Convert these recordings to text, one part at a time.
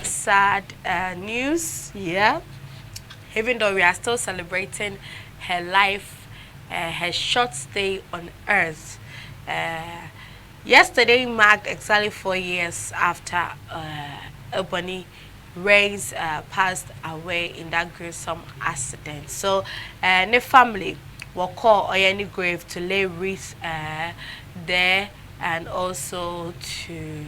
Sad news, yeah. Even though we are still celebrating her life, her short stay on Earth. Uh, Yesterday marked exactly 4 years after Ebony Reyes passed away in that gruesome accident. So, the family will call Oyeni grave to lay wreath there and also to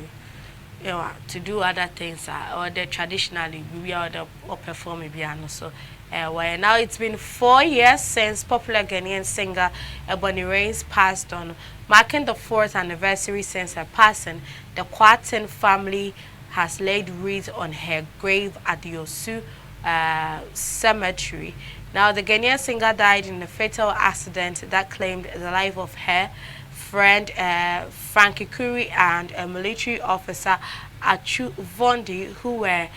do other things or the traditionally we are the or perform piano. So well, now it's been 4 years since popular Ghanaian singer Ebony Reyes passed on, marking the fourth anniversary since her passing. The Kwarten family has laid wreath on her grave at the Osu cemetery. Now, the Ghanaian singer died in a fatal accident that claimed the life of her friend Frankie Kuri and a military officer Achu Vondi, who were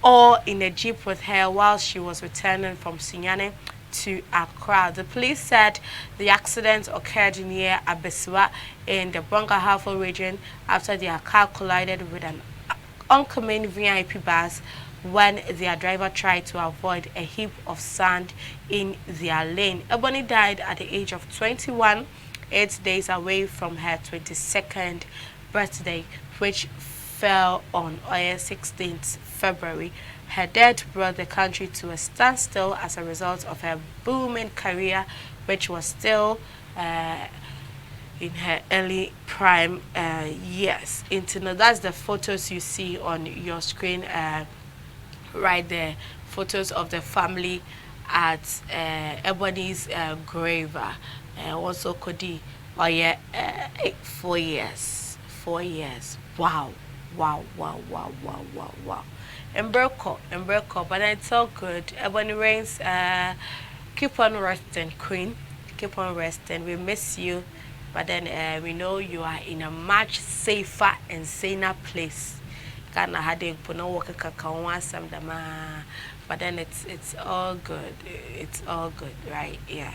all in a jeep with her while she was returning from Sinyane to Accra. The police said the accident occurred near Abeswa in the Brongahafo region after their car collided with an oncoming VIP bus when their driver tried to avoid a heap of sand in their lane. Ebony died at the age of 21, 8 days away from her 22nd birthday, which fell on 16th February. Her death brought the country to a standstill as a result of her booming career, which was still in her early prime years. That's the photos you see on your screen right there. Photos of the family at Ebony's grave. Also Kodi, oh yeah, 4 years. 4 years. Wow. Wow, wow, wow, wow, wow, wow. Embrco, but it's all good. Ebony Reigns, keep on resting, Queen. Keep on resting. We miss you, but then we know you are in a much safer and saner place. Kana hade puno waka kakawa sam dama, but then it's all good. It's all good, right? Yeah.